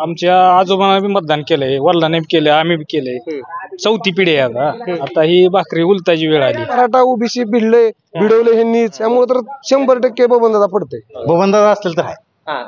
आमच्या आजोबांना बी मतदान केलंय, वडिलांनी बी केलंय, आम्ही बी केलंय. चौथी पिढी आहे आता ही भाकरी उलटाची वेळ आली. मराठा ओबीसी भिडवले ह्यांनी, त्यामुळे तर 100% बबनदादा पडते. बबनदादा असतील तर आहे.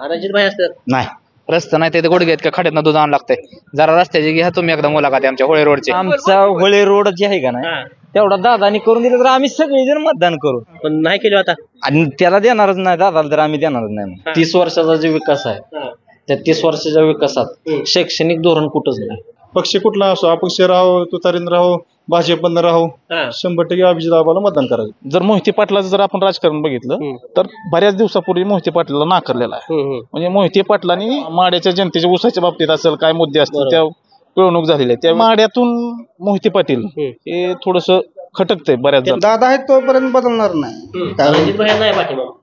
रणजित भाई असतात नाही रस्ता नाही ते गुडघे का खड्यात दूध आणावं लागतंय. जरा रस्त्याची घ्या तुम्ही एकदा मुलाखत आमच्या होळे रोडची. आमचा होळे रोड जे आहे का नाही तेवढा दादानी करून दिलं तर आम्ही सगळेजण मतदान करू. पण नाही केलं आता. आणि त्याला देणारच नाही दादाला तर आम्ही देणारच नाही. 30 वर्षाचा जे विकास आहे त्या 30 वर्षाच्या विकासात शैक्षणिक धोरण कुठंच नाही. पक्ष कुठला असो, अपक्ष राहो, तुतारीन राहो, भाजप बंद राहो, 100% अभिजित आबाला मतदान करायचं. जर मोहिते पाटलाचं जर आपण राजकारण बघितलं तर बऱ्याच दिवसापूर्वी मोहिते पाटलाला नाकारलेला आहे. म्हणजे मोहिते पाटलांनी माड्याच्या जनतेच्या ऊसाच्या बाबतीत असेल काय मुद्दे असतील त्या पिळवणूक झालेली आहे. त्या माड्यातून मोहिते पाटील हे थोडस खटकतंय बऱ्याच. दादा आहेत तोपर्यंत बदलणार नाही. रणजित भाई नाही पाठीमाग.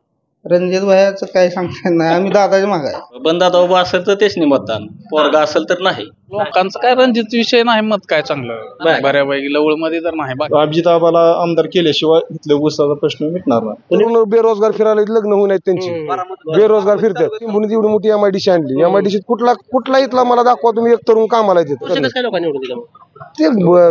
रणजित भाईचं काही सांगता येत नाही. आम्ही दादाच्या मागे आहे. बंदादा उभा असेल तर तेच नाही मतदान, पोरगा असेल तर नाही. लोकांचं काय रणजित विषय नाही मत काय चांगलं बऱ्यापैकी लवळ मध्ये तर नाही. अभिजित आबाला आमदार केल्याशिवाय इथल्या ऊसाचा प्रश्न मिटणार नाही. पूर्ण बेरोजगार फिरायला लग्न होऊ नयेत त्यांची. बेरोजगार फिरतात. एवढी मोठी एमआयडीसी आणली. एमआयडीसी कुठला इथला मला दाखवा तुम्ही एक तरुण कामाला येतात. काय लोकांनी निवडून दिलं ते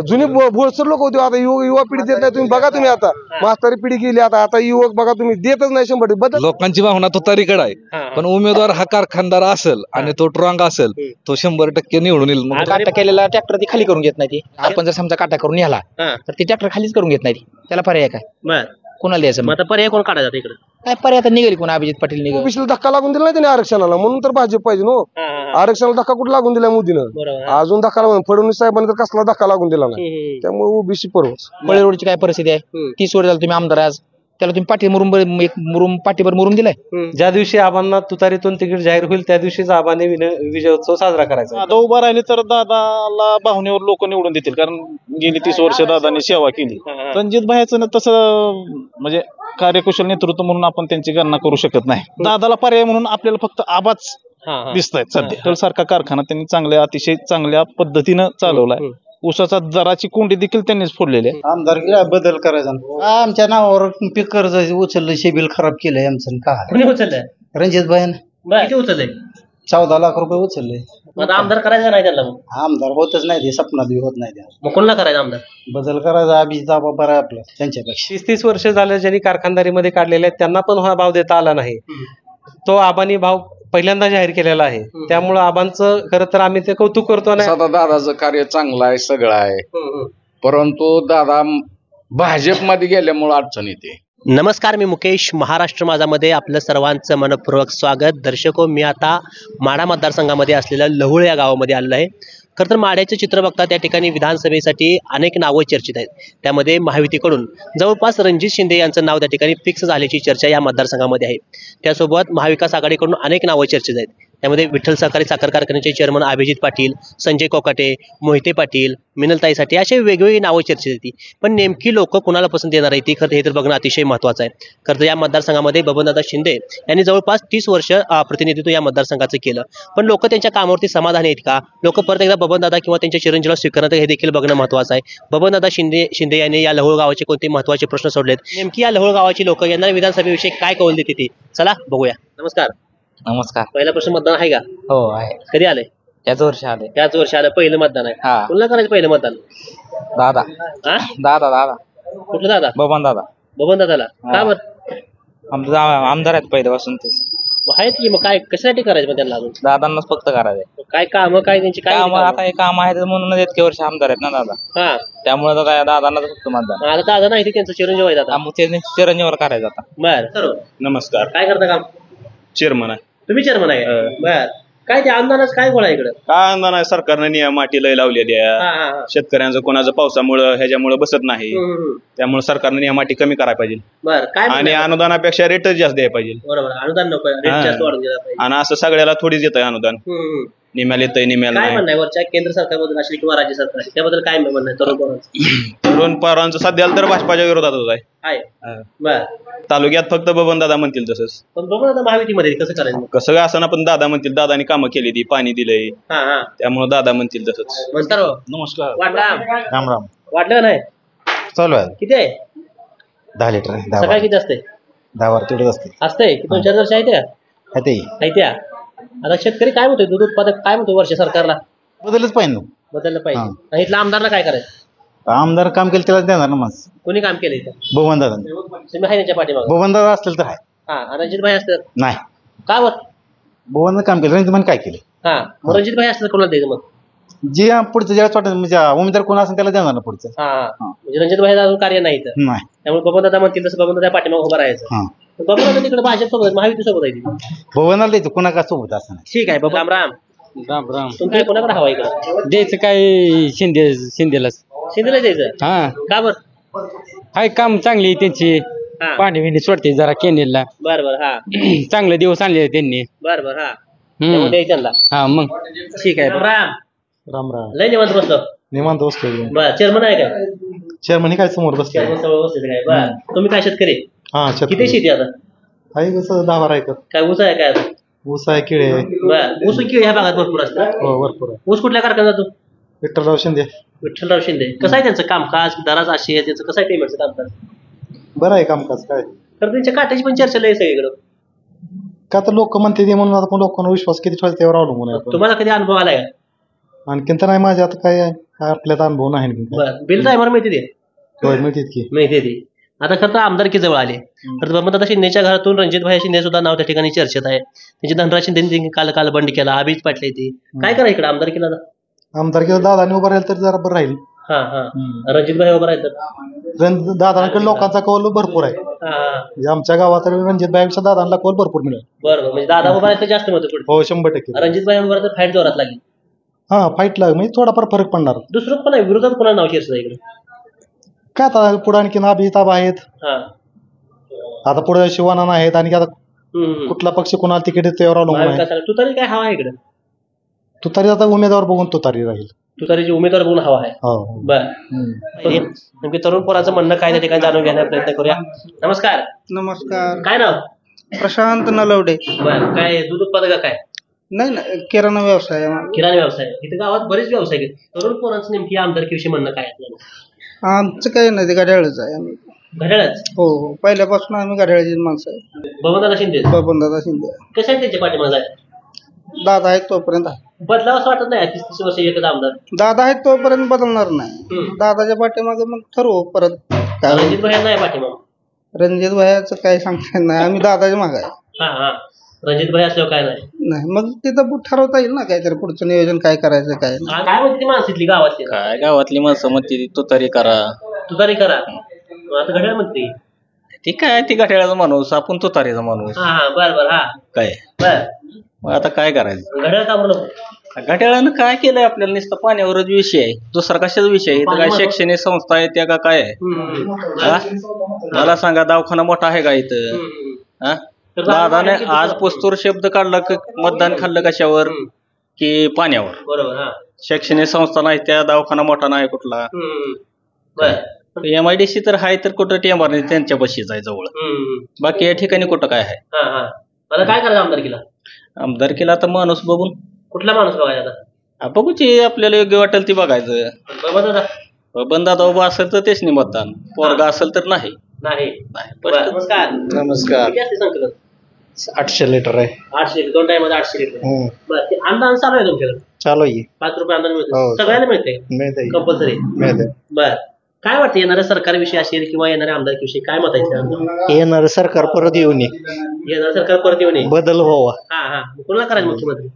जुने भोळसर लोक होते. आता युवा पिढी देत नाही. तुम्ही बघा, तुम्ही आता म्हातारी पिढी गेली. आता युवक बघा तुम्ही देतच नाही. 100% बदल. लोकांची भावना तो तारीकडे आहे, पण उमेदवार हा कारखानदार असेल आणि तो ट्रॉंग असेल तो 100% निवडून येईल. काटा केलेला ट्रॅक्टर ती खाली करून घेत नाही. ती आपण जर समजा काटा करून न्याला तर ती ट्रॅक्टर खालीच करून घेत नाही. त्याला पर्याय काय? कोणाला द्यायचं? आता पर्याय कोण काढायचा इकडे? काय पर्याय आता निघेल कोण? अभिजित पाटील निघेल. ओबीसीला धक्का लागून दिला नाही त्याने आरक्षणाला, म्हणून तर भाजप पाहिजे. नो आरक्षणाला धक्का कुठे लागून दिला मोदीनं? अजून धक्का लागून फडणवीस साहेबांनी तर कसला धक्का लागून दिला नाही. त्यामुळे ओबीसी पर्वच. होळे रोडची काय परिस्थिती आहे? 30 वर्ष झालं तुम्ही आमदार आज त्याला तुम्ही पाठीभर मुरुम दिलाय. ज्या दिवशी आबांना तुतारीतून तिकीट जाहीर होईल त्या दिवशीच आबाने विजयोत्सव साजरा करायचा. दादा उभा राहिले तर दादाला भावनेवर लोक निवडून देतील, कारण गेली 30 वर्ष दादांनी सेवा केली. रणजित भाईचं तसं म्हणजे कार्यकुशल नेतृत्व म्हणून आपण त्यांची गणना करू शकत नाही. दादाला पर्याय म्हणून आपल्याला फक्त आबाच दिसत आहेत सध्या. सारखा कारखाना त्यांनी अतिशय चांगल्या पद्धतीनं चालवलाय. ऊसाचा दराची कोंडी देखील त्यांनीच फोडलेली आहे. आमदार बदल करायचा. आमच्या नावावर पीक कर्ज उचललं, शेबिल खराब केलंय आमचं. कोणी उचललंय? रणजित भाईन किती उचललंय? 14 लाख रुपये उचलले. आता आमदार करायचा नाही त्याला? आमदार होतच नाही ते, सपनात बी होत नाही. मग कोणाला करायचं आमदार? बदल करायचा. अभिजित आबा बरा आपलं त्यांच्यापेक्षा. 30 वर्ष झाले ज्यांनी कारखानदारीमध्ये काढलेले आहेत त्यांना पण हा भाव देता आला नाही. तो आबांनी भाव पहिल्यांदा जाहीर केलेला आहे. त्यामुळे आबांचं खरं तर आम्ही ते कौतुक करतो. दादाचं कार्य चांगलं आहे, सगळं आहे, परंतु दादा भाजपमध्ये गेल्यामुळे अडचण येते. नमस्कार, मी मुकेश. महाराष्ट्र माझामध्ये आपलं सर्वांचं मनपूर्वक स्वागत. दर्शको, मी आता माढा मतदारसंघामध्ये असलेल्या लहुळ या गावामध्ये आलेलो आहे. खरं तर माढ्याचे चित्र बघता त्या ठिकाणी विधानसभेसाठी अनेक नावं चर्चित आहेत. त्यामध्ये महायुतीकडून जवळपास रणजित शिंदे यांचं नाव त्या ठिकाणी फिक्स झाल्याची चर्चा या मतदारसंघामध्ये आहे. त्यासोबत महाविकास आघाडीकडून अनेक नावं चर्चेत आहेत. त्यामध्ये विठ्ठल सहकारी साखर कारखान्याचे चेअरमन अभिजित पाटील, संजय कोकाटे, मोहिते पाटील, मिनलताई साठे असे वेगवेगळी नावं चर्चेत येते. पण नेमकी लोक कुणाला पसंत येणार आहे ती खरं हे तर बघणं अतिशय महत्त्वाचं आहे. खरं तर या मतदारसंघामध्ये बबनदादा शिंदे यांनी जवळपास 30 वर्ष प्रतिनिधित्व या मतदारसंघाचं केलं. पण लोक त्यांच्या कामावरती समाधानी आहेत का? लोक परत एकदा बबनदादा किंवा त्यांच्या चिरंजीवाला स्वीकारतात हे देखील बघणं महत्त्वाचं आहे. बबनदादा शिंदे यांनी या लहुळ गावाचे कोणते महत्त्वाचे प्रश्न सोडलेत? नेमकी या लहुळ गावाची लोक यांना विधानसभेविषयी काय कौल देते ती चला बघूया. नमस्कार. नमस्कार. पहिला प्रश्न मतदान आहे का? हो आहे. कधी आलंय? याच वर्षी आले. याच वर्षी आलं पहिलं मतदान आहे. कुणाला करायचं पहिलं मतदान? दादा. दादा. कुठलं दादा? बबनदादाला. का बरं? आमदार आहेत पहिल्यापासून ते. आहेत की मग काय कशासाठी करायचं मग त्यांना? अजून दादांनाच फक्त करायचंय. काय काम काय त्यांची? काय आता हे काम आहेत म्हणून इतके वर्ष आमदार आहेत ना दादा. त्यामुळे दादांनाच फक्त मतदान. आता दादा नाही त्यांचं चिरंजीव आहे दादा. मग ते चिरंजीवर करायचं आता. बर. नमस्कार. काय करता काम? चेअरमन आहे. तुम्ही चेअरमन आहे? बर. काय ते आंदोलनाचं काय गोळा इकडं? काय आंदोलन आहे? सरकारने नियम अटी लय लावलेली आहे. शेतकऱ्यांचं कोणाचं पावसामुळे ह्याच्यामुळे बसत नाही. त्यामुळे सरकारने नियम अटी कमी करायला पाहिजे. बर. काय आणि अनुदानापेक्षा रेटच जास्त द्यायला पाहिजे. बरोबर. अनुदान नको, रेट जास्त वाढून दिला पाहिजे. आणि असं सगळ्याला थोडीच येत आहे अनुदान. निम्याला येतंय, निम्याला काय नाही. म्हणणं आहे वरच्या केंद्र सरकारबद्दल असेल किंवा राज्य सरकार त्याबद्दल काय म्हणणं आहे तरुण पोरांचं? तरुण पोरांचं सध्याला तर भाजपाच्या विरोधातच आहे. बर. तालुक्यात फक्त बबनदादा म्हणतील तसंच. पण बघू आता महायुतीमध्ये कसं करायचं? कसं काय असं पण दादा म्हणतील. दादानी कामं केली, ती पाणी दिलंय, त्यामुळे दादा म्हणतील तसंच. नमस्कार. राम राम. वाटलं नाही? चालू आहे. किती आहे? 10 लिटर. सकाळी किती असते? 10 वर तेवढंच असते. असते की 2-4 वर्ष आहे त्या? आहे त्या आता शेतकरी काय म्हणतोय, दूध उत्पादक काय म्हणतोय वर्ष सरकारला? बदलच पाहिजे ना. बदललं पाहिजे. आणि इथल्या आमदारला काय करायचं? आमदार काम केलं त्याला देणार ना माणसं. कोणी काम केलं इथं? भुवन दादा. तुम्ही आहे त्यांच्या पाठीमागं? भुवन दादा असतील तर आहे. हा, रणजित भाई असतात नाही, का बरं? भुवन काम केलं, रणजित काय केलं? हा, मग रणजित भाई असतात कोणाला द्यायचं मग? जे पुढचं ज्यावेळेस वाटत म्हणजे उमेदवार कोण असेल त्याला देणार ना पुढचं. हा, म्हणजे रणजित भाई अजून कार्य नाही इथं, नाही. त्यामुळे बबन दादा म्हणतील तसं बबन दादा पाठीमागं उभं राहायचं. बबन दादा तिकडे भाजप सोबत महायुती सोबत आहे. भुवनाला द्यायचं, कोणा का सोबत असं नाही. ठीक आहे बाबा. राम राम. राम राम. तुमच्या कोणाकडे हवा इकडं? द्यायचं काय शिंदेलाच. शिंदेला द्यायचं? हा, का बरं? हाय काम चांगली त्यांची. हा. पाणी बिणी सोडते जरा केनेलला. बरं बरं. हा, चांगले दिवस आणले त्यांनी. बरं बरं. हा, त्यामुळे द्यायचं त्यांना. हा मग ठीक आहे. राम राम राम. लय निवांत बसलो. निवांत बसलो. बरं, चेअरमन आहे काय? चेअरमन काय समोर बसले. चेअरमन समोर बसले काय? बरं, तुम्ही काय शेतकरी? हा, किती शेती आता? आहे कसं 10-12 एकर. काय ऊस आहे काय आता? ऊस आहे, केळी आहे. बरं, ऊस किती ह्या भागात भरपूर असतं? हो, भरपूर आहे. ऊस कुठल्या कारखान्यात जातो? विठ्ठलराव शिंदे. विठ्ठलराव शिंदे. कसं आहे त्यांचं कामकाज, दराज अशी आहे त्यांचं, कसं आहे पेमेंटचं कामकाज? बरं आहे कामकाज. काय तर त्यांच्या काट्याची पण चर्चा लय सगळीकडं. का तर लोक म्हणते ते म्हणून आपण लोकांना विश्वास किती ठेवायचा त्यावर अवलंबून आहे. तुम्हाला कधी अनुभव आलाय का? आणखीन तर नाही माझ्या आता काय आपल्याला अनुभव नाही. बरं, बिल टायमर मिळते ते? होय, मिळते की. मिळते ते. आता खरं तर आमदारकी जवळ आले, तर बबनदादा शिंदेच्या घरातून रणजितभाई शिंदे सुद्धा नाव त्या ठिकाणी चर्चेत आहे. त्यांची धनराज शिंदे काल बंड केला, अभिज पाटले ते काय करा इकडे आमदारकीला? आमदारकीला दादाने उभं राहील तर जरा बरं राहील. हा हा, रणजितभाई उभं राहतात. दादांकडे लोकांचा कौल भरपूर आहे. म्हणजे आमच्या गावात रणजितभाईपेक्षा दादांना कौल भरपूर मिळेल. बरोबर, म्हणजे दादा उभा राहतात जास्त मत पुढे. हो, 100%. रणजितभाई उभा राहतात, फाईट जोरात लागली. हा, फाईट लाग म्हणजे थोडाफार फरक पडणार. दुसरं पण आहे, विरोधात कोणा नाव शिरतं इकडे? काय आता पुढे आणखीन अभिताभ आहेत. हा, आता पुढे शिवानंद आहेत. आणि आता कुठला पक्ष कोणाला तिकीट त्यावर अवलंबून आहे. तू तरी काय हवा आहे इकडे? तुतारी आता उमेदवार बघून तुतारी राहील. तुतारीची उमेदवार बघून हवा आहे. हो. बर, नेमके तरुण पोराचं म्हणणं काय त्या ठिकाणी जाणून घेण्याचा प्रयत्न करूया. नमस्कार. नमस्कार. काय नाव? प्रशांत नलवडे. बर, काय दूध उत्पादक काय? नाही, किराणा व्यवसाय. किराणा व्यवसाय. इथं गावात बरेच व्यवसाय आहेत. तरुण पोरांचं नेमकी आमदारकीविषयी म्हणणं काय आपल्याला? आमचं काही नाही, ते घड्याळच आहे. आम्ही घड्याळच. हो, पहिल्यापासून आम्ही घड्याळाची माणसं आहे. बबनदादा शिंदे. बबनदादा शिंदे. कसे आहेत त्यांच्या पाठीमागे? दादा आहेत तोपर्यंत आहे. बदलावं असं वाटत नाही 30 वर्ष एकच आमदार? दादा आहेत तोपर्यंत बदलणार नाही. दादाच्या पाठीमागे मग ठरवू परत काय. रणजित भाई नाही पाठीमागे? रणजित भाईचं काय सांगता येत नाही, आम्ही दादाच्या मागे आहे. हा हा, रणजित भाई असल्यावर काय नाही, मग तिथं ठरवता येईल ना काहीतरी पुढचं नियोजन काय करायचं काय. काय म्हणते ती माणसातली गावातली? काय गावातली माणसं म्हणते तुतारी करा. तुतारी करा. आता घड्याळ म्हणते ती काय, ती घड्याळाचा माणूस, आपण तुतारीचा माणूस. हा हा, बर बर. हा, काय बर. मग आता काय करायचं? घड्याळ का म्हणून? घड्याळानं काय केलंय आपल्याला? नुसतं पाण्यावरच विषय आहे, दुसरा कशाचा विषय आहे? इथं काय शैक्षणिक संस्था आहे त्या का काय आहे? हा? मला सांगा, दवाखाना मोठा आहे का इथं? हा, दादाने आज पुस्तूर शब्द काढला की मतदान खाल्लं कशावर? की पाण्यावर. बरोबर. हा, शैक्षणिक संस्था नाही, त्या दवाखाना मोठा नाही कुठला. MIDC तर आहे, तर कुठं टेंबर नाही, त्यांच्या बशीच आहे जवळ. बाकी या ठिकाणी कुठं काय आहे? आता काय करायचं आमदारकीला? आमदारकीला आता माणूस बघून. कुठला माणूस बघायचा आता? बघूची आपल्याला योग्य वाटेल ती बघायचं. बबनदादा उभा असेल तर तेच नाही मतदान, पोरगा असेल तर नाही. नमस्कार. नमस्कार. किती असते संकलन? 800 लिटर आहे. 800 दोन टाइम 800 लिटर. बरं, ते अनुदान चालू आहे तुमच्याकडे? चालू आहे. 5 रुपये अनुदान मिळतं हो. सगळ्यांना? मिळते मिळते कंपल्सरी? मिळते. बर, काय वाटतं येणाऱ्या सरकारविषयी असेल किंवा येणाऱ्या आमदारकीविषयी काय मत आहे? येणारं सरकार परत येऊ नये, येणारं सरकार परत येऊ नये, बदल व्हावा. हा हा, कोणाला करायचं मुख्यमंत्री?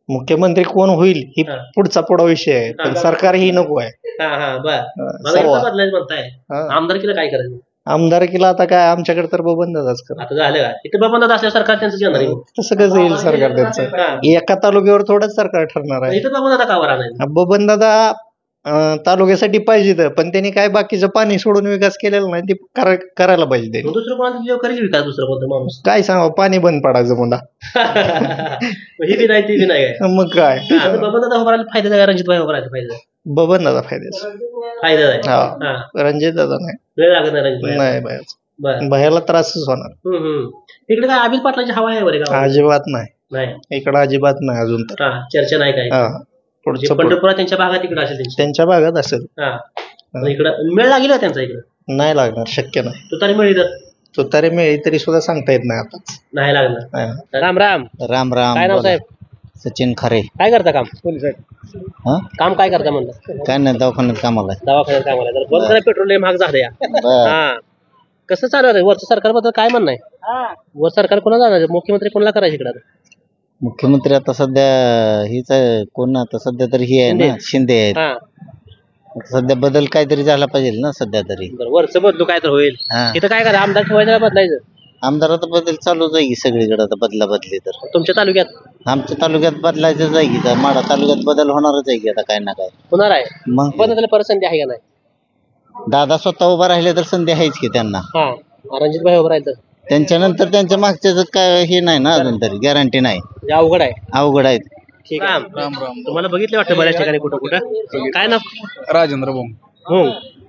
मुख्यमंत्री कोण होईल ही पुढचा विषय आहे, पण सरकार ही नको आहे. हा हा, बर. मला इथं बदलायचं म्हणताय, आमदारकीला काय करायचं? आमदारकीला आता काय आमच्याकडे तर बबनदादाच कर. आता झालं का इथं बबनदादा असल्या सरकार त्यांचं येणार आहे? तसं कसं येईल सरकार त्यांचं? एका तालुक्यावर थोडंच सरकार ठरणार आहे. इथं बबनदादा का आणायचं? बबनदादा तालुक्यासाठी पाहिजे, पण त्यांनी काय बाकीचं पाणी सोडून विकास केलेला नाही, ते करायला पाहिजे त्यांनी. दुसरं कोणाचं करेल विकास? दुसरं कोणतं माणूस? काय सांगा, पाणी बंद पडायचं पुन्हा. ही बी नाही ती बी नाही. मग काय बबनदादा उभा राहिला फायदा आहे, रणजित भाई उभा राहायचा फायदा? बबनदादा फायद्याच फायदा आहे. रणजित दादा नाही, वेळ लागत नाही रणजित नाही, भयाला त्रासच होणार. तिकडे काय अभिज पाटलाची हवा आहे बरे? अजिबात नाही, इकडं अजिबात नाही अजून तर. चर्चा नाही काय? पंढरपुरात त्यांच्या भागात इकडे असेल, त्यांच्या भागात असेल. इकडं मेळ लागेल त्यांचा? इकडं नाही लागणार, शक्य नाही. तुतारी मिळली तुतारी मिळली तरी सुद्धा सांगता येत नाही आता. नाही लागणार. राम राम. राम राम. काय नाव साहेब? सचिन खरे. काय करता काम? हा? काम काय करता म्हणलं? काय नाही, दवाखान्यात कामाला आहे. दवाखान्यात कामाला आहे. बंद करा, पेट्रोल लय महाग झालं या. बरं. हा कसं चालू आहे वरचं सरकारबद्दल काय म्हणणं आहे? वर सरकार कोणाला जाणार? मुख्यमंत्री कोणाला करायचे इकडे? मुख्यमंत्री आता सध्या हीच आहे, कोण आता सध्या तरी ही आहे ना, शिंदे आहेत. हा आता सध्या बदल काहीतरी झाला पाहिजे ना सध्या तरी. बरं, वरचं बदलू काय तर होईल. हा. इथं काय करा, आमदार ठेवायचं का बदलायचं? आमदाराचा बदल चालूच आहे की सगळीकडे, आता बदला बदली तर. तुमच्या तालुक्यात आमच्या तालुक्यात बदलायचंच आहे की, तर माडा तालुक्यात बदल होणारच आहे की आता काय ना काय. होणार आहे. मग पण त्याला परत संधी आहे का नाही? दादा स्वतः उभा राहिले तर संधी आहेच की त्यांना. हा रणजित भाई उभं राहायचं त्यांच्यानंतर त्यांच्या मागच्याच काय हे नाही ना, अजून तरी गॅरंटी नाही, म्हणजे अवघड आहे. अवघड आहेत. ठीक आहे. राम राम. तुम्हाला बघितले वाटतं बऱ्याच ठिकाणी कुठं कुठं. काय ना राजेंद्र बोंग. हो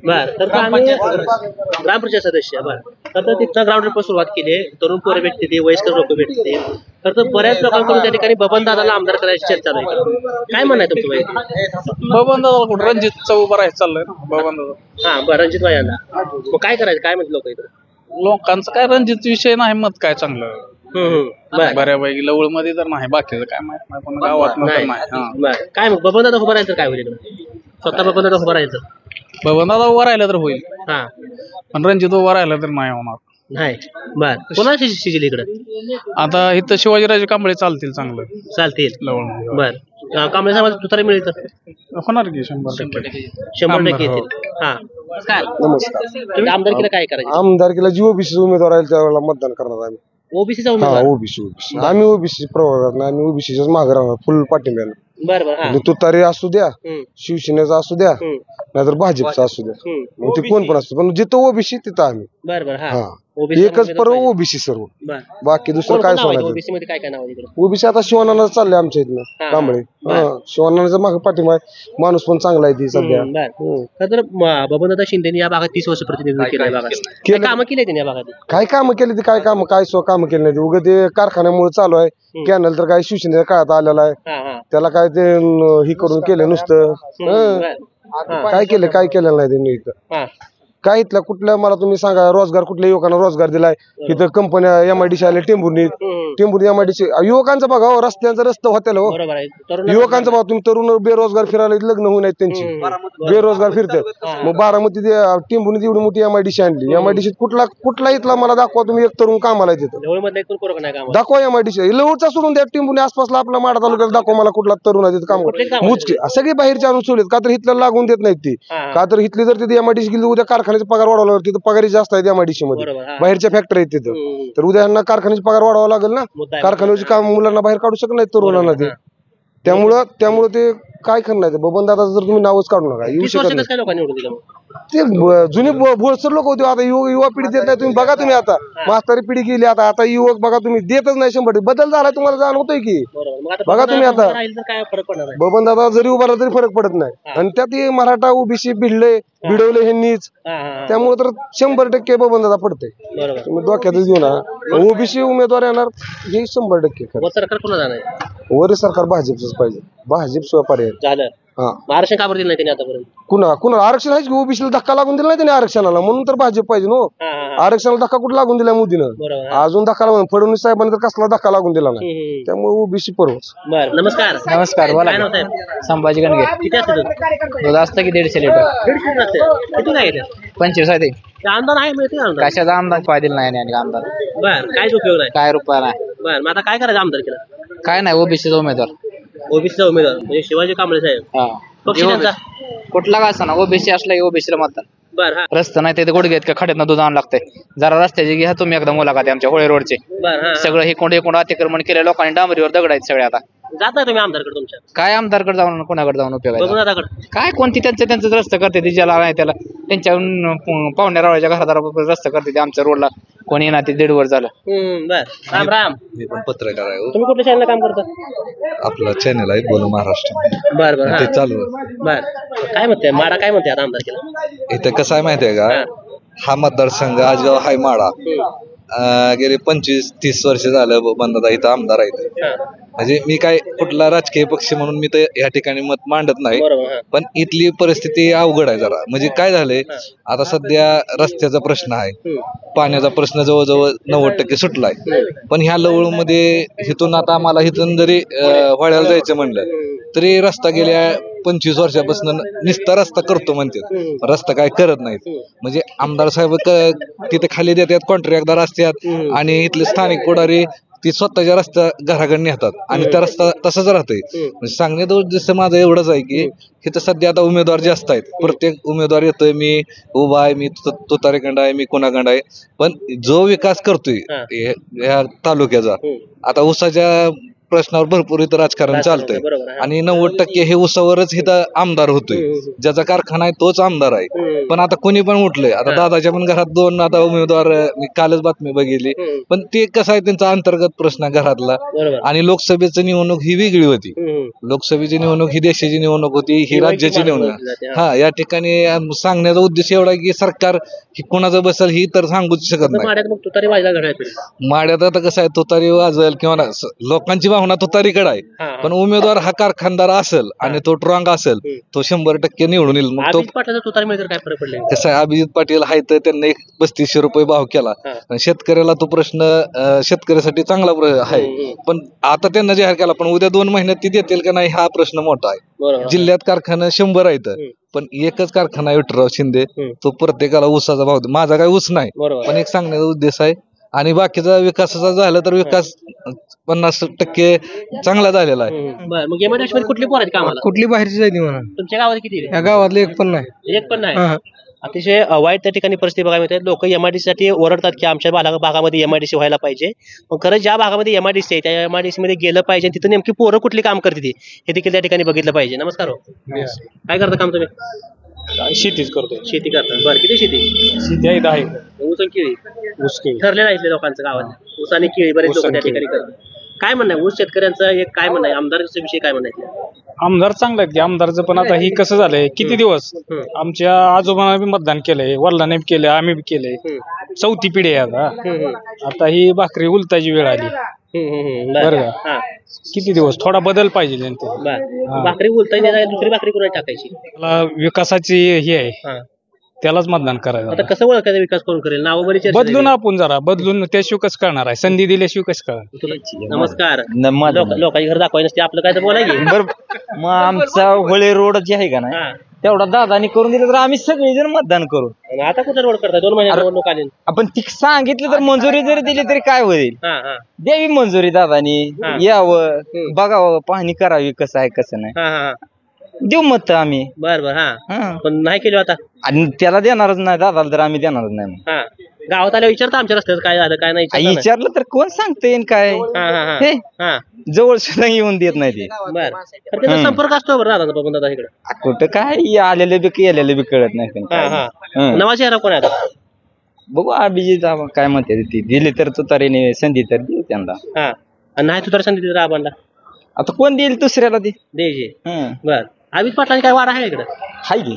बर. तर आम्ही ग्रामपंचायत सदस्य बर. तर तिथं ग्राउंड सुरुवात केली. तरुण पोरं भेटते ते, वयस्कर लोक भेटते. तर बऱ्याच लोकांकडून त्या ठिकाणी बबन दादाला आमदार करायची चर्चा नाही. काय म्हणणं आहे तुमचं वैयक्तिक? बबन दादा कुठं रणजितचा उभा राहायचं चाललंय ना बबन दादा. हा बरं, रणजित भाई यांना मग काय करायचं? काय म्हणते लोक इथं? लोकांचं काय रणजित विषय नाही, मत काय चांगलं बर बऱ्यापैकी लवळ मध्ये तर नाही, बाकीचं काय माहित नाही, पण गावात नाही. नाही. हा. बर काय मग बबन दादा उभं राहायचं काय होईल इकडं? स्वतः बबन दादा उभं राहायचं? बबन दादा उभा राहिला तर होईल, हा पण रणजित उभा राहिला तर नाही होणार. नाही. बर कोणाची शिजिल इकडं? आता इथं शिवाजीराजे कांबळे चालतील चांगलं चालतील. लवळ. बर कांबळे साहेब तुतारी मिळेल तर होणार की 100%. 100% येतील. हा काय नमस्कार. तुम्ही आमदारकीला काय करायचं? आमदारकीला जी ओबीसी उमेदवार आहे त्यावेळेला मतदान करणार आम्ही. ओबीसीचा हा उमेदवार. ओबीसी आम्ही ओबीसी प्रवर्गात नाही, आम्ही ओबीसीच्याच मागे राहणार फुल पाठिंब्यानं. बर बर. हा म्हणजे तुतारी असू द्या, शिवसेनेचा असू द्या, हम्म. नाहीतर भाजपचा असू द्या, मग ते कोण पण असतो, पण जिथं ओबीसी तिथं आम्ही. बर बर. हा हा ओबीसी एकच पर्व ओबीसी सर्व, बर. बाकी दुसरं काय सोडायचं. ओबीसी मध्ये काय काय नाव आहे इकडे? ओबीसी आता शिवानानं चाललंय आमच्या इथनं कांबळे. शिवानाचा मागे पाठिंबा आहे, माणूस पण चांगला आहे ती सध्या. बर. तर बबनदादा शिंदेने या भागात 30 वर्ष प्रतिनिधित्व केलं आहे भागात. काय कामं केली त्यांनी या भागात? काय कामं केली ती, काय काम कामं केली नाही. उगा ते कारखान्यामुळे चालू आहे. कॅनल तर काय शिवसेनेच्या काळात आलेला आहे, त्याला काय ते ही करून केलं नुसतं. काय केलेलं नाही त्यांनी इथं. काय इथल्या कुठल्या मला तुम्ही सांगा, रोजगार कुठल्या युवकांना रोजगार दिलाय? इथं कंपन्या एमआयडीसी आले, टेंभुर्णी एमआयडीसी. युवकांचं बघा हो, रस्त्यांचं रस्ते होत्याला हो. युवकांचं बघा तुम्ही, तरुण बेरोजगार फिरायला लग्न होऊ नयेत त्यांची, बेरोजगार फिरतात. मग बारामती टेंभुर्णी एवढी मोठी एमआयडीसी आणली. एमआयडीसी कुठला इथला मला दाखवा तुम्ही, एक तरुण कामाला आहे तिथं. दाखवा एमआयडीसी. लवळचा सोडून द्या, टेंभुर्णी आसपासला आपला माडा तालुक्यात दाखवा मला कुठला तरुण आहे तिथं काम. मुचके सगळे बाहेरचे आणून सोडलेत, का तर इथलं लागून देत नाहीत ती. का तर इथली जर तिथे एमआयडीसी गेली, उद्या कारखान्याचा पगार वाढवला, तिथं पगारी जास्त आहे एमआयडीसी मध्ये, बाहेरच्या फॅक्टरी आहेत तिथं. तर उद्या यांना कारखान्याचा पगार वाढवावा लागेल ना, कारखान्याचे काम मुलांना बाहेर काढू शकत नाही तरुणांना ते. त्यामुळं ते काय करणार? बबन दादा जर तुम्ही नावच काढू नका, येऊ शकत नाही. ते जुने भोळसर लोक होते, आता युवा पिढी देत नाही. तुम्ही बघा, तुम्ही आता म्हातारी पिढी गेली, आता युवक बघा तुम्ही देतच नाही. 100% बदल झाला, तुम्हाला जाणवतोय की. बघा तुम्ही आता बबन दादा जरी उभा राहिला तरी फरक पडत नाही. आणि त्यात मराठा ओबीसी भिडवले ह्यांनीच, त्यामुळे तर 100% बबन दादा पडते. तुम्ही डोक्यातच घेऊ ना, ओबीसी उमेदवार येणार हे 100% सरकार कोणा जाणार? वरील सरकार भाजपच पाहिजे, भाजप शिवाय पर्याय झालं. आरक्षण का बरं दिलं नाही त्यांनी आतापर्यंत? कुणा आरक्षण आहे की? ओबीसीला धक्का लागून दिला नाही त्यांनी आरक्षणाला, म्हणून तर भाजप पाहिजे नो. आरक्षणाला धक्का कुठे लागून दिला मोदीनं? अजून धक्का लागून, फडणवीस साहेबांनी तर कसला धक्का लागून दिला नाही. त्यामुळे ओबीसी पर्वच. नमस्कार. नमस्कार. बोला. संभाजी गणगे. किती असतं दूध? दूध असतं की 150 लिटर. 150 लिटर. 25 आहे ते. आमदार आहे मिळते आमदार. कशाचा आमदार पाहिजे नाही आणि आमदार. बर काहीच उपयोग नाही. काय रुपया नाही. बर मग आता काय करायचं आमदार केला? काय नाही, ओबीसीचा उमेदवार. ओबीसीचा उमेदवार म्हणजे शिवाजी कांबळे साहेब. पक्ष त्यांचा कुठला का असं ना, ओबीसी असला की ओबीसीला मतदान. बर. हा रस्ता नाही ते गोडगे का खड्यात दूध आणावं लागतंय. जरा रस्त्याची घ्या तुम्ही एकदा मुलाखत आमच्या होळे रोडचे. बर. सगळं हे कोंड अतिक्रमण केले लोकांनी, डांबरीवर दगड आहेत सगळे. आता जाताय तुम्ही आमदारकडे तुमच्या? काय आमदारकडे जाऊन कोणाकडे जाऊन उपयोग आहे? बबनदादाकडे. काय कोणती त्यांचं रस्ता करते ती, ज्याला नाही त्याला त्यांच्या पाहुण्या रावळ्याच्या घरादाराबरोबर रस्ता करते ते. आमच्या रोडला कोणी ना ते 1.5 वर झालं. बर. राम राम. मी पण पत्रकार आहे. तुम्ही कुठल्या चॅनलला काम करता? आपला चॅनल आहे बोलो महाराष्ट्र. बर. ते चालू आहे. बर काय म्हणते माडा, काय म्हणते आता आमदार केला? इथं कसं आहे माहितीये का, हा मतदारसंघ आजगाव हाय माडा गेले 25-30 वर्ष झालं बंदादा इथं आमदार आहेत. म्हणजे मी काय कुठला राजकीय पक्ष म्हणून मी तर या ठिकाणी मत मांडत नाही, पण इथली परिस्थिती अवघड आहे जरा. म्हणजे काय झालंय, आता सध्या रस्त्याचा प्रश्न आहे, पाण्याचा प्रश्न जवळजवळ 90% सुटलाय. पण ह्या लवळमध्ये इथून आता आम्हाला इथून जरी होळ्याला जायचं म्हणलं तरी रस्ता गेल्या 25 वर्षापासून नुसता रस्ता करतो म्हणतात, रस्ता काय करत नाहीत. म्हणजे आमदार साहेब तिथे खाली देतात, कॉन्ट्रॅक्टदार असतात आणि इथले स्थानिक पुढारी ती स्वतःच्या रस्ता घराकडे नेतात आणि त्या रस्ता तसाच राहतोय. म्हणजे सांगण्यात उद्देश माझं एवढंच आहे की इथं सध्या आता उमेदवार जास्त आहेत, प्रत्येक उमेदवार येतोय, मी उभा आहे, मी तुतारीखंड आहे, मी कोणाखंड आहे, पण जो विकास करतोय या तालुक्याचा, आता ऊसाच्या प्रश्नावर भरपूर इथं राजकारण चालतंय आणि 90% हे ऊसावरच इथं आमदार होतोय. ज्याचा कारखाना आहे तोच आमदार आहे. पण आता कोणी पण उठलंय, आता दादाच्या पण घरात 2 आता उमेदवार, मी कालच बातमी बघितली. पण ते कसं आहे, त्यांचा अंतर्गत प्रश्न घरातला. आणि लोकसभेची निवडणूक ही वेगळी होती, लोकसभेची निवडणूक ही देशाची निवडणूक होती, ही राज्याची निवडणूक. या ठिकाणी सांगण्याचा उद्देश एवढा आहे की सरकार कोणाचं बसेल ही तर सांगूच शकत नाही. माड्यात आता कसं आहे, तुतारी वाजल किंवा लोकांची भावना तुतारीकडे आहे, पण उमेदवार हा कारखानदार असेल आणि तो स्ट्रॉंग असेल, तो 100% निवडून येईल. मग तो कसं आहे, अभिजित पाटील आहे तर त्यांनी 3500 रुपये भाव केला, शेतकऱ्याला तो प्रश्न शेतकऱ्यासाठी चांगला आहे. पण आता त्यांना जाहीर केला, पण उद्या 2 महिन्यात ती देतील का नाही हा प्रश्न मोठा आहे. जिल्ह्यात कारखाना 100 आहेत, पण एकच कारखाना आहे विठ्ठलराव शिंदे, तो प्रत्येकाला ऊसाचा भाव. माझा काही ऊस नाही, पण एक सांगण्याचा उद्देश आहे. आणि बाकीचा विकासाचा झाला तर विकास 50% चांगला झालेला आहे. मग एमआयडीसी मध्ये कुठली पोर आहेत कामाला? कुठली बाहेरची जायची म्हणा, तुमच्या गावात किती? या गावातले एक पण नाही. एक पण नाही. अतिशय वाईट त्या ठिकाणी परिस्थिती बघायला मिळते. लोक एमआयडीसी साठी ओरडतात की आमच्या भागामध्ये एमआयडीसी व्हायला पाहिजे. पण खरं ज्या भागामध्ये एमआयडीसी आहे त्या एमआयडीसी मध्ये गेलं पाहिजे, तिथं नेमकी पोरं कुठली काम करते हे देखील त्या ठिकाणी बघितलं पाहिजे. नमस्कार हो, काय करता काम तुम्ही? शेतीच करतो. शेती करता, बरं. किती शेती आहे? 10 ऊस आणि केळी. ऊस केळी ठरलेलं आहे लोकांचं गावात, ऊस आणि केळी. बरेच लोक त्या ठिकाणी करतात. काय म्हणणं आहे ऊस शेतकऱ्यांचं, एक काय म्हणणं आहे आमदारच्या विषयी, काय म्हणणं आहे? आमदार चांगला आहेत की आमदारचं, पण आता ही कसं झालंय, किती दिवस आमच्या आजोबांना बी मतदान केलंय, वडिलांनी बी केलंय, आम्ही बी केलंय, 4थी पिढी आहे आता ही भाकरी उलटायची वेळ आली. बरं का, किती दिवस थोडा बदल पाहिजे. भाकरी उलटायची, दुसरी भाकरी कोणाला टाकायची? विकासाची ही आहे, त्यालाच मतदान करायचं. आता कसं ओळखायचं विकास कोण करेल? नाव बरी बदलून आपण जरा बदलून त्याशिवाय कसं करणार आहे, संधी दिल्याशिवाय कसं करणार. नमस्कार. लोकांची घर दाखवायला नसते, आपलं काय तर बोलायचे. बरं, मग आमचा होळे रोड जे आहे का ना, तेवढा दादानी करून दिलं तर आम्ही सगळेजण मतदान करू. आता कुठे रोड करताय? 2 महिन्यात निवडणूक आली. आपण ती सांगितलं तर मंजुरी जरी दिली तरी काय होईल, द्यावी मंजुरी दादानी, यावं, बघावं, पाहणी करावी कसं आहे कसं नाही, देऊ मत आम्ही. बरं, पण नाही केलं आता, आणि त्याला देणारच नाही दादाला, तर आम्ही देणारच नाही. गावात आल्या विचारता आमच्या रस्त्यात काय झालं काय नाही? विचारलं तर कोण सांगते काय, जवळ सुद्धा येऊन देत नाही ते. बरं, संपर्क असतो बरं दादा बबन दादा इकडे? कुठं काय, आलेले बी गेलेले बी कळत नाही. नवा चेहरा कोण आहे? बघू अभिजित काय म्हणते, ती दिली तर तुतारीने संधी तर देऊ त्यांना, नाही तुतारी संधी दिली राबांना, आता कोण देईल दुसऱ्याला द्यायची. बरं, अभिजित पाटलांची काय वाढ आहे इकडे? हाय की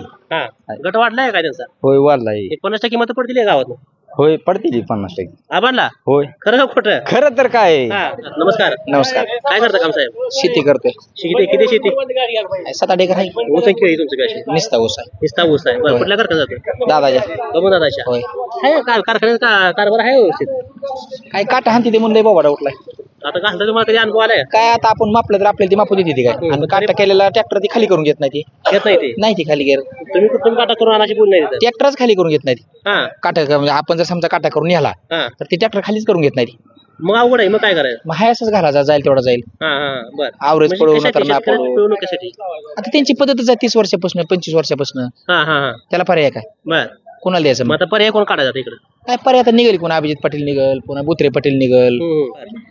गट वाढलाय काय त्यांचा? होय, वाढलाय. 50% मतं पडतील गावात? होय, पडतील 50%. आबांना? होय. खरं खोटं? खरं तर काय. नमस्कार. नमस्कार. काय करता काम साहेब? शेती करतोय. किती शेती? 7-8 एकर आहे. ऊस आणि केळी तुमचं काय? निस्ता ऊस आहे. निस्ता ऊस आहे. बरं, कुठल्या कारखान्यात जातो? दादाच्या. बबन दादाच्या. होय. कारखान्यात कारभार आहे व्यवस्थित? काय काटा हाणती ते म्हणलंय बाबा उठलाय. आता घालता तुम्हाला कधी अनुभव आलाय? काय आता आपण मापलं तर आपल्याला ती मापू देते काय, आणि काटा केलेला ट्रॅक्टर ती खाली करून घेत नाही, नाही ती खाली घेत. तुम्ही कुठून काटा करून आणायची बोल नाही? ट्रॅक्टरच खाली करून घेत नाही. काटा म्हणजे आपण जर समजा काटा करून नेला तर ती ट्रॅक्टर खालीच करून घेत नाही. मग अवघड आहे. मग काय करायचं? मग हाय असंच घालायचा, जाईल तेवढा जाईल. आवरेज पडवून आता त्यांची पद्धतच आहे 30 वर्षापासून 25 वर्षापासून. त्याला पर्याय काय? बरं, कोणाला द्यायचं? मग आता पर्याय कोण काढायचा इकडे? काय पर्याय आता निघेल, कोणा अभिजित पाटील निघल, पुन्हा बुत्रे पाटील निघल.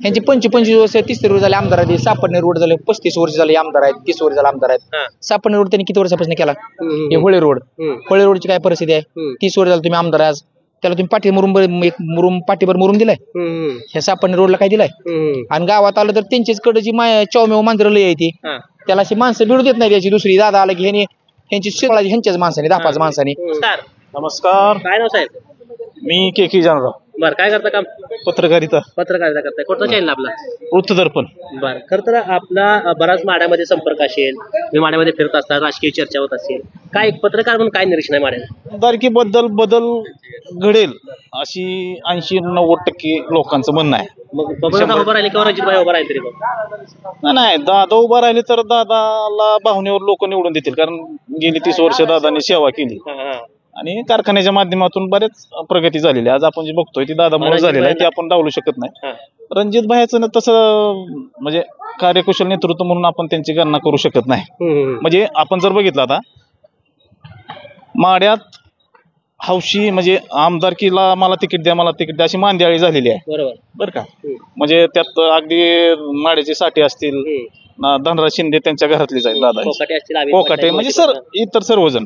यांची 25 वर्ष 30 वर्ष झाले आमदार आहेत. सापडणे रोड झाले 35 वर्ष झाले आमदार आहेत, 30 वर्ष झाले आमदार आहेत. सापडणे रोड त्यांनी किती वर्षापासून केला? हे होळे रोडची काय परिस्थिती आहे? 30 वर्ष झालं तुम्ही आमदार आज, त्याला तुम्ही पाठीभर मुरुम दिलाय. ह्या सापडणे रोडला काय दिलाय? आणि गावात आलं तर त्यांचीच कडे जी चौमेव मांजर लय ती, त्याला अशी माणसं मिळू देत नाही. याची दुसरी दादा आला की ह्यांची शिकळाची ह्यांच्याच माणसाने 10-5 माणसाने. नमस्कार. काय नाव साहेब? मी केकी जानराव. बरं, काय करता काम? पत्रकारिता करताय. कोणतं चॅनल आपला? वृत्तदर्पण. बरं, खरं तर आपला बराच माड्यामध्ये संपर्क असेल, तुम्ही माड्यामध्ये फिरत असता, राजकीय चर्चा होत असेल, काय एक पत्रकार म्हणून काय निरीक्षण आहे माड्यात? आमदारकीबद्दल बदल घडेल अशी 80-90% लोकांचं म्हणणं आहे. मग बबनदादा उभं राहिले किंवा रणजितभाई उभं राहिले तरी पण? नाही, दादा उभा राहिले तर दादाला भावनेवर लोक निवडून देतील, कारण गेली 30 वर्ष दादाने सेवा केली आणि कारखान्याच्या माध्यमातून बरेच प्रगती झालेली आहे. आज आपण जे बघतोय ती दादामुळे झालेलं आहे, ते आपण डावलू शकत नाही. रणजित भाईचं तसं म्हणजे कार्यकुशल नेतृत्व म्हणून आपण त्यांची गणना करू शकत नाही. म्हणजे आपण जर बघितलं आता माड्यात हौशी म्हणजे आमदारकीला मला तिकीट द्या अशी मांदियाळी झालेली आहे. बरं का, म्हणजे त्यात अगदी माड्याचे साठे असतील, धनराज शिंदे त्यांच्या घरातलीच आहेत, दादा कोकाटे, म्हणजे इतर सर्वजण.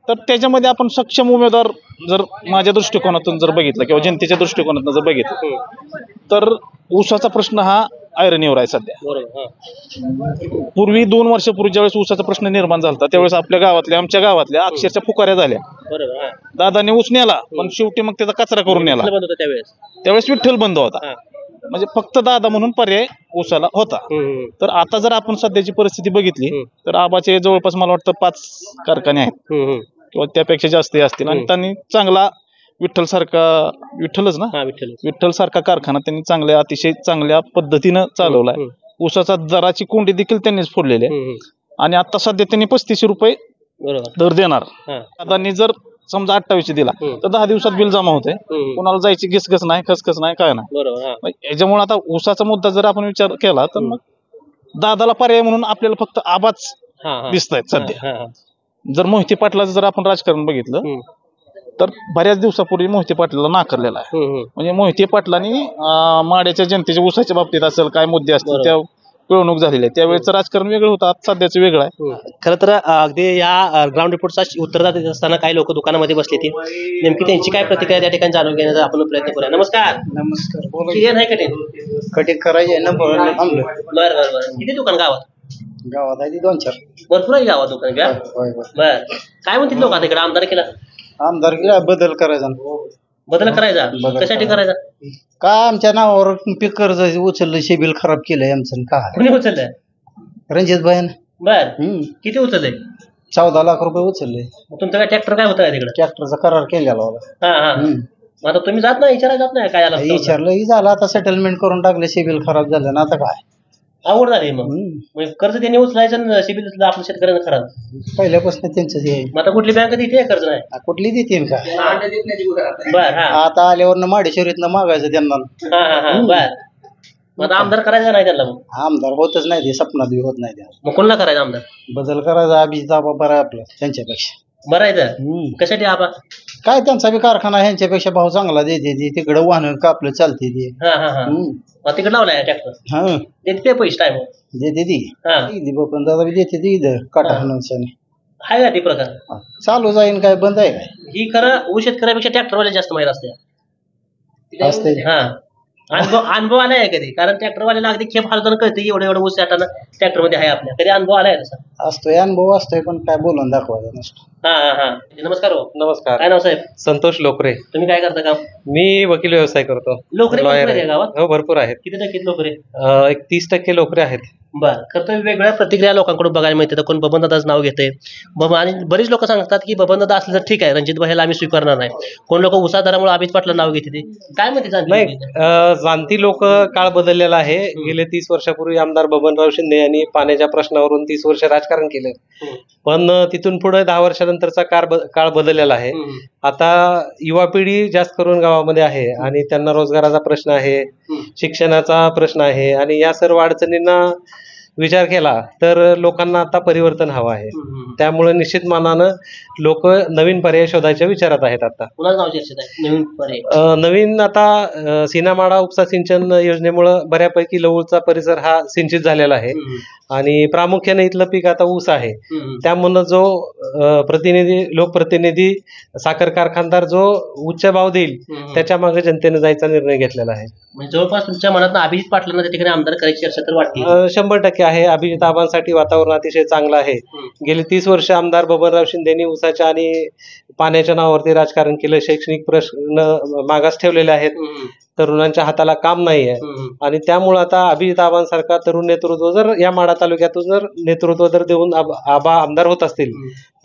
तर त्याच्यामध्ये आपण सक्षम उमेदवार जर माझ्या दृष्टिकोनातून जर बघितलं किंवा जनतेच्या दृष्टिकोनातून जर बघितलं तर ऊसाचा प्रश्न हा ऐरणीवर आहे सध्या. पूर्वी 2 वर्षापूर्वी ज्यावेळेस ऊसाचा प्रश्न निर्माण झाला त्यावेळेस आमच्या गावातल्या अक्षरशः फुकाऱ्या झाल्या. दादाने ऊस नेला पण शेवटी मग त्याचा कचरा करून नेला. त्यावेळेस विठ्ठल बंद होता, म्हणजे फक्त दादा म्हणून पर्याय ऊसाला होता. तर आता जर आपण सध्याची परिस्थिती बघितली तर आबाचे जवळपास मला वाटतं 5 कारखाने आहेत किंवा त्यापेक्षा जास्त असतील आणि त्यांनी चांगला विठ्ठल सारखा कारखाना त्यांनी अतिशय चांगल्या पद्धतीनं चालवलाय. ऊसाचा दराची कोंडी देखील त्यांनीच फोडलेली आहे आणि आता सध्या त्यांनी 3500 रुपये दर देणार. दादांनी जर समजा 28 दिला तर 10 दिवसात बिल जमा होते, कोणाला जायची घसघस नाही, खसखस नाही, काय नाही. याच्यामुळे आता ऊसाचा मुद्दा जर आपण विचार केला तर मग दादाला पर्याय म्हणून आपल्याला फक्त आबाच दिसत आहेत सध्या. जर मोहिते पाटलाचं जर आपण राजकारण बघितलं तर बऱ्याच दिवसापूर्वी मोहिते पाटलाला नाकारलेला आहे. म्हणजे मोहिते पाटलांनी माड्याच्या जनतेच्या ऊसाच्या बाबतीत असेल काय मुद्दे असतील त्या पिळवणूक झालेली आहे. त्यावेळेचं राजकारण वेगळं होतं, आज सध्याचं वेगळं आहे. खरं तर अगदी या ग्राउंड रिपोर्टचा उत्तर देत असताना काही लोक दुकानामध्ये बसले ती नेमकी त्यांची काय प्रतिक्रिया त्या ठिकाणी जाणून घेण्याचा आपण प्रयत्न करूया. नमस्कार. नाही कटिंग करायचे ना. बरं, किती दुकान गावात आहे 2-4 भरपूर आहे गावात दुकान घ्या. बरं, काय म्हणतील लोक आता इकडे आमदारकीला बदल करायचा. कशासाठी करायचा? काय आमच्या नावावर पीक कर्ज उचललं, शेबिल खराब केलंय आमचं. काय कोणी उचललंय? रणजित भाईन. बर, किती उचललंय? 14 लाख रुपये उचलले. तुमचं काय ट्रॅक्टर काय होतं तिकडे? ट्रॅक्टरचा करार केलेला होता. आता तुम्ही जात नाही, विचारायला जात नाही? काय विचारलं झालं, आता सेटलमेंट करून टाकले, शेबिल खराब झालं ना. आता काय आवड झाली मग कर्ज त्यांनी उचलायचं, सिबिल आपल्या शेतकऱ्यांना खराब पहिल्यापासून त्यांचं. आता कुठली बँक देते कर्ज? नाही, कुठली देते का? बर, आता आल्यावर माडेश्वरीतनं मागायचं त्यांना. बर, आता आमदार करायचा नाही त्यांना? मग आमदार होतच नाही, ते सपनात बी होत नाही. मग कोणाला करायचं आमदार? बदल करायचा, अभिजित आबा बरा आहे आपला त्यांच्यापेक्षा. बरं आहे. कशासाठी आबा? काय त्यांचा बी कारखाना ह्यांच्यापेक्षा भाव चांगला देते, तिकडे वाहन कापलं चालते ते. तिकडे लावलाय ट्रॅक्टर, देते पैसे टाइम देते ती पण दादा बी देते ती इथं काटाखान्याने. आहे का ती प्रकार चालू जाईन? काय बंद आहे काय? ही खरं ऊस शेतकऱ्यापेक्षा ट्रॅक्टरवाले जास्त माहिती असते. अनुभव आलाय कधी? कारण ट्रॅक्टरवाल्याला अगदी खेप हालताना कळते एवढं ऊस टाकताना ट्रॅक्टर मध्ये आहे आपल्या. कधी अनुभव आलाय तसा? असतोय अनुभव असतोय, पण काय बोलून दाखवायचं नसतो. नमस्कार. नमस्कार. काय नाव साहेब? संतोष लोकरे. तुम्ही काय करता काम? मी वकील व्यवसाय करतो. लोकरे गावात? हो, भरपूर आहेत. किती टक्के लोकरे? 30% लोकरे आहेत. बरं, खरं तर वेगवेगळ्या प्रतिक्रिया लोकांकडून बघायला मिळते. कोण बबनदादाचं नाव घेते आणि बरीच लोक सांगतात की बबनदादा असलं तर ठीक आहे, रणजित भाईला आम्ही स्वीकारणार नाही. कोण लोक उसादरामुळे अभिजित पाटला नाव घेते. काय म्हणते? नाही, जाणती लोक काळ बदललेला आहे. गेले 30 वर्षापूर्वी आमदार बबनराव शिंदे यांनी पाण्याच्या प्रश्नावरून 30 वर्ष राजकारण केलं, पण तिथून पुढे 10 वर्षानंतरचा काळ बदललेला आहे. आता युवा पिढी जास्त करून गावामध्ये आहे आणि त्यांना रोजगाराचा प्रश्न आहे, शिक्षणाचा प्रश्न आहे आणि या सर्व अडचणींना विचार केला तर लोकांना आता परिवर्तन हवं आहे. त्यामुळे निश्चित मानानं लोक नवीन पर्याय शोधायच्या विचारात आहेत. आता नवीन आता सीनामाडा उपसा सिंचन योजनेमुळे बऱ्यापैकी लवळचा परिसर हा सिंचित झालेला आहे आणि प्रामुख्याने इथलं पीक आता ऊस आहे. त्यामुळे जो लोकप्रतिनिधी साखर कारखानदार जो उच्च भाव देईल त्याच्या मागे जनतेने जायचा निर्णय घेतलेला आहे. जवळपास तुमच्या मनात अभिजित पाटलांना त्या ठिकाणी आमदार करायची चर्चा तर वाटते? 100% आहे. अभिजित आबांसाठी वातावरण अतिशय चांगलं आहे. गेली 30 वर्ष आमदार बबनराव शिंदेनी ऊसाच्या आणि पाण्याच्या नावावरती राजकारण केलं. शैक्षणिक प्रश्न मागास ठेवलेले आहेत. तरुणांच्या हाताला काम नाही आहे आणि त्यामुळे आता अभिजित आबांसारखा तरुण नेतृत्व जर या माढा तालुक्यातून जर नेतृत्व जर देऊन आबा आमदार होत असतील